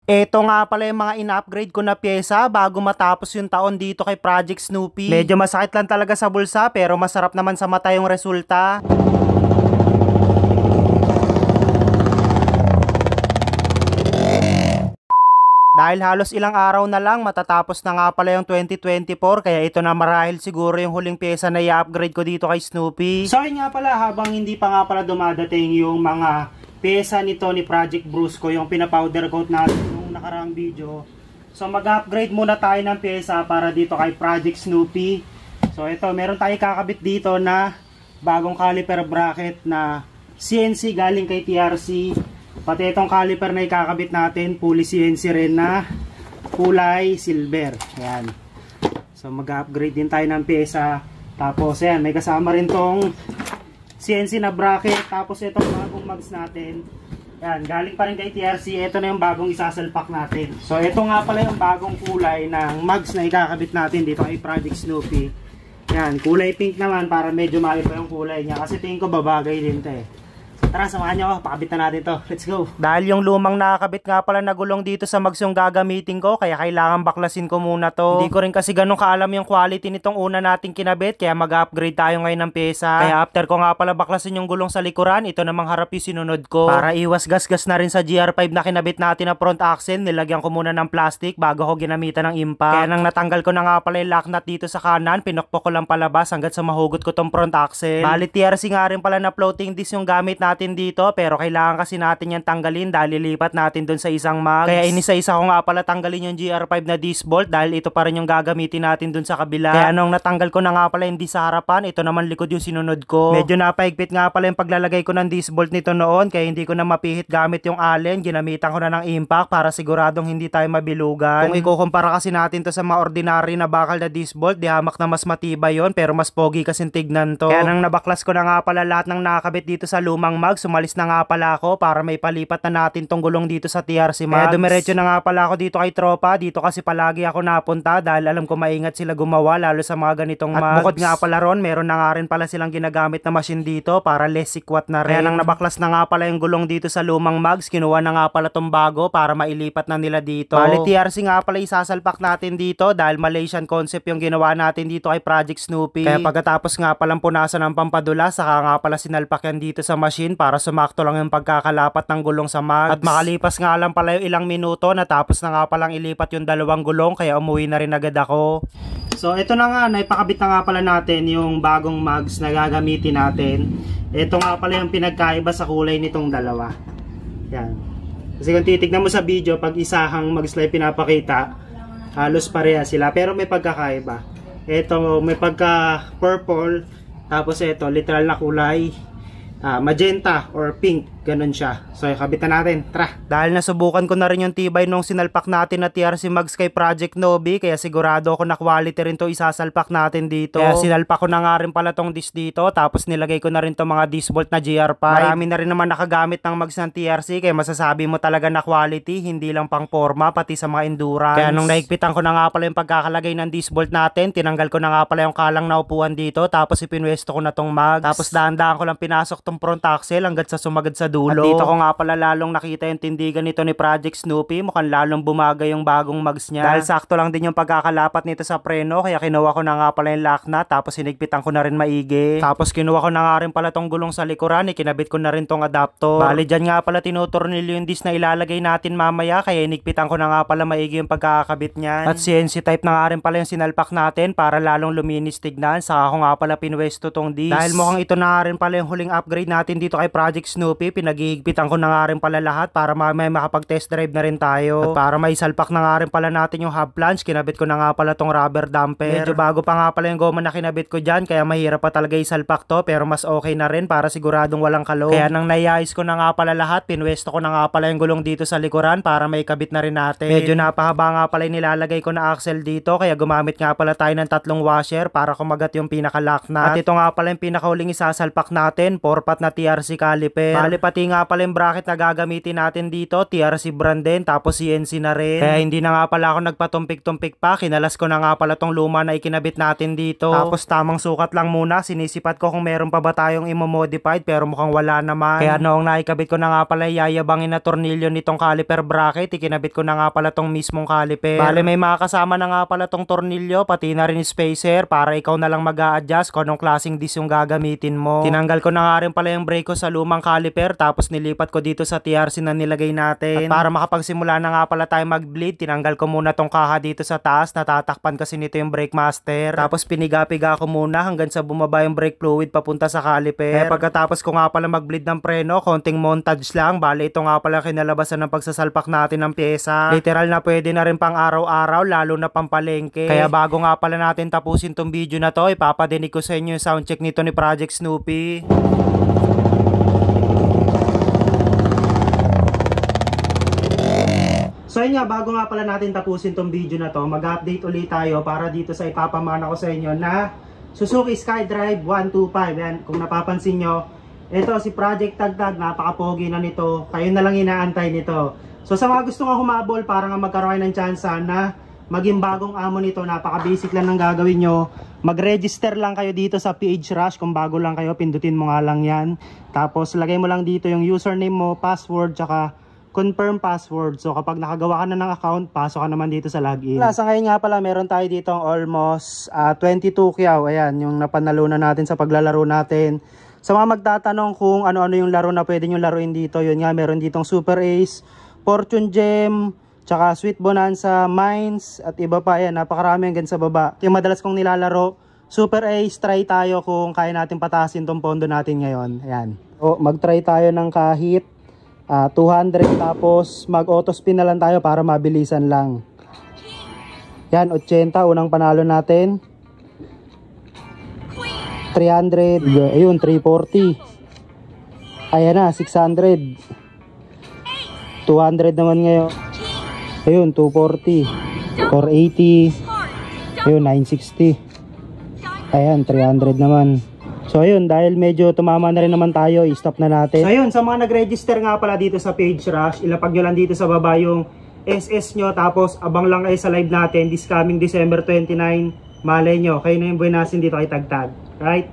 Eto nga pala yung mga ina-upgrade ko na pyesa bago matapos yung taon dito kay Project Snoopy. Medyo masakit lang talaga sa bulsa pero masarap naman sa mata yung resulta. Dahil halos ilang araw na lang matatapos na nga pala yung 2024 kaya ito na marahil siguro yung huling pyesa na i-upgrade ko dito kay Snoopy. So yun nga pala, habang hindi pa nga pala dumadating yung mga pyesa nito ni Project Brusco, yung pinapowder coat natin nung nakaraang video. So mag-upgrade muna tayo ng pyesa para dito kay Project Snoopy. So ito, meron tayong kakabit dito na bagong caliper bracket na CNC galing kay TRC. Pati itong caliper na ikakabit natin, fully CNC rin na kulay silver. Ayan. So mag-upgrade din tayo ng pyesa. Tapos ayan, may kasama rin tong CNC na bracket. Tapos itong bagong mags natin. Ayan, galing pa rin kay TRC. Ito na yung bagong isasalpak natin. So ito nga pala yung bagong kulay ng mags na ikakabit natin dito kay Project Snoopy. Ayan, kulay pink naman para medyo maiba yung kulay niya. Kasi tingin ko babagay din ito eh. Tara, samahan nyo ako, pakabit na natin to. Let's go. Dahil yung lumang nakakabit nga pala na gulong dito sa mags yung gagamitin ko, kaya kailangan baklasin ko muna to. Hindi ko rin kasi ganun kaalam yung quality nitong una nating kinabit, kaya mag-upgrade tayo ngayon ng pyesa. Kaya after ko nga pala baklasin yung gulong sa likuran, ito namang harap yung sinunod ko. Para iwas gas-gas na rin sa GR5 na kinabit natin na front axle, nilagyan ko muna ng plastic bago ko ginamitan ng impact. Kaya nang natanggal ko na nga pala yung lock nut dito sa kanan, pinokpok ko lang palabas hanggat sa mahugot ko tong front axle. Bali TRC nga rin pala na floating disc yung gamit natin dito, pero kailangan kasi natin yan tanggalin dahil lilipat natin dun sa isang mags. Kaya inisa-isa ko nga pala tanggalin yung GR5 na disc bolt dahil ito pa rin yung gagamitin natin dun sa kabila. Kaya nung natanggal ko na nga pala yung disc sa harapan, ito naman likod yung sinunod ko. Medyo napaigpit nga pala yung paglalagay ko ng disc bolt nito noon, kaya hindi ko na mapihit gamit yung allen. Ginamitan ko na ng impact para siguradong hindi tayo mabilugan. Kung ikukumpara kasi natin to sa mga ordinary na bakal na disc bolt, di hamak na mas matibay yon, pero mas pogi kasi tignan to. Kaya nang nabaklas ko na nga pala lahat ng nakakabit dito sa lumang mags, sumalis na nga pala ako para may palipat na natin tong gulong dito sa TRC mags. Kaya dumiretso na nga pala ako dito kay tropa. Dito kasi palagi ako napunta dahil alam ko maingat sila gumawa lalo sa mga ganitong mags. At bukod nga pala ron, meron na nga rin pala silang ginagamit na machine dito para less sikwat na rin. Kaya nang nabaklas na nga pala yung gulong dito sa lumang mags, kinuha na nga pala tong bago para mailipat na nila dito. Bali TRC nga pala isasalpak natin dito dahil Malaysian concept yung ginawa natin dito kay Project Snoopy. Kaya pagkatapos nga palang punasan ng pampadula, saka nga pala sinalpak yan dito sa machine para sumakto lang yung pagkakalapat ng gulong sa mags. At makalipas nga lang pala yung ilang minuto, natapos na nga palang ilipat yung dalawang gulong, kaya umuwi na rin agad ako. So ito na nga, naipakabit na nga pala natin yung bagong mags na gagamitin natin. Ito nga pala yung pinagkaiba sa kulay nitong dalawa. Yan. Kasi kung titignan mo sa video, pag isahang mags na pinapakita, halos pareha sila pero may pagkakaiba. Ito may pagka purple, tapos ito literal na kulay magenta or pink, ganun siya. So kabitan natin, tara. Dahil nasubukan ko na rin yung tibay nung sinalpak natin na TRC mags kay Project Nobi, kaya sigurado ako na quality rin to isasalpak natin dito. Kaya sinalpak ko na nga rin pala tong disc dito, tapos nilagay ko na rin tong mga disc bolt na GR5. Marami na rin naman nakagamit ng mags ng TRC, kaya masasabi mo talaga na quality, hindi lang pang forma, pati sa mga endurance. Kaya nung naigpitan ko na nga pala yung pagkakalagay ng disc bolt natin, tinanggal ko na nga pala yung kalang na upuan dito, tapos ipinwesto ko na tong mags. Tapos dahan-dahan ko lang pinasok tong front axle hanggat sa sumagad sa dulo. At dito ko nga pala lalong nakita yung tindigan nito ni Project Snoopy. Mukhang lalong bumagay yung bagong mags niya. Dahil sakto lang din yung pagkakalapat nito sa preno, kaya kinuha ko na nga pala yung lock nut, tapos hinigpitan ko na rin maigi. Tapos kinuha ko na nga rin pala tong gulong sa likuran, ikinabit ko na rin tong adapter. Bali dyan nga pala tinutornilyo yung disc na ilalagay natin mamaya, kaya hinigpitan ko na nga pala maigi yung pagkakabit niyan. At CNC type na nga rin pala yung sinalpak natin para lalong luminis tignan. Saka ko nga pala pinwesto tong disc. Dahil mukhang ito na nga rin pala yung huling upgrade natin dito kay Project Snoopy, pinagihigpitan ko na nga rin pala lahat para mamaya makapag-test drive na rin tayo. At para may salpak na nga rin pala natin yung hub flange, kinabit ko na nga pala tong rubber damper. Medyo bago pa nga pala yung goma na kinabit ko dyan, kaya mahirap pa talaga isalpak to, pero mas okay na rin para siguradong walang kalo. Kaya nang naiayos ko na nga pala lahat, pinwesto ko na nga pala yung gulong dito sa likuran para may kabit na rin natin. Medyo napahaba nga pala yung nilalagay ko na axle dito, kaya gumamit nga pala tayo ng 3 washer para kumagat yung pinaka-lock nut. At ito nga pala yung pinakahuling isasalpak natin, 4-pot na TRC caliper. Bali pati pati nga pala yung bracket na gagamitin natin dito, TRC brand din, tapos CNC na rin. Kaya hindi na nga pala ako nagpatumpik-tumpik pa, kinalas ko na nga pala tong luma na ikinabit natin dito. Tapos tamang sukat lang muna, sinisipat ko kung meron pa ba tayong imo-modified, pero mukhang wala naman. Kaya noong naikabit ko na nga pala yayabangin na tornilyo nitong caliper bracket, ikinabit ko na nga pala tong mismong caliper. Bale may makakasama na nga pala tong tornilyo, pati na rin spacer, para ikaw na lang mag-a-adjust kung anong klaseng disc yung gagamitin mo. Tinanggal ko na nga rin pala yung brake ko sa lumang caliper, tapos nilipat ko dito sa TRC na nilagay natin. At para makapagsimula na nga pala tayo mag-bleed, tinanggal ko muna tong kaha dito sa taas, natatakpan kasi nito yung brake master. Tapos piniga-piga ko muna hanggang sa bumaba yung brake fluid papunta sa caliper. Kaya pagkatapos ko nga pala mag-bleed ng preno, konting montage lang, bale ito nga pala kinalabasan ng pagsasalpak natin ng pyesa. Literal na pwede na rin pang araw-araw, lalo na pampalengke. Kaya bago nga pala natin tapusin tong video na to, ipapadinig ko sa inyo yung soundcheck nito ni Project Snoopy. So yun nga, bago nga pala natin tapusin tong video na to, mag-update ulit tayo para dito sa ipapamana ko sa inyo na Suzuki SkyDrive 125. Yan, kung napapansin nyo, ito si Project Tagtag, napaka-pogi na nito. Kayo na lang inaantay nito. So sa mga gusto nga humabol para nga magkaroon ng chance na maging bagong amo nito, napaka-basic lang ng gagawin nyo. Mag-register lang kayo dito sa PH Rush. Kung bago lang kayo, pindutin mo nga lang yan. Tapos lagay mo lang dito yung username mo, password, tsaka confirm password. So kapag nakagawa ka na ng account, pasok ka naman dito sa login. Sa ngayon nga pala, meron tayo dito almost 22 kyaw. Ayan, yung napanalunan natin sa paglalaro natin. Sa mga magtatanong kung ano-ano yung laro na pwede nyo laruin dito, yun nga, meron ditong Super Ace, Fortune Gem, tsaka Sweet Bonanza, Mines, at iba pa. Ayan, napakarami hanggang sa baba. Yung madalas kong nilalaro, Super Ace, try tayo kung kaya natin patasin tong pondo natin ngayon. Ayan. O, mag-try tayo ng kahit 200, tapos mag-auto spin na lang tayo para mabilisan lang. Yan, 80, unang panalo natin. 300, ayun, 340. Ayan na, 600. 200 naman ngayon. Ayun, 240. 480. Ayun, 960. Ayan, 300 naman. So ayun, dahil medyo tumama na rin naman tayo, i-stop na natin. So ayun, sa mga nag-register nga pala dito sa Page Rush, ilapag nyo lang dito sa baba yung SS nyo, tapos abang lang kayo sa live natin this coming December 29. Malay nyo, kayo na yung buwinasin dito kay Tagtag. Right?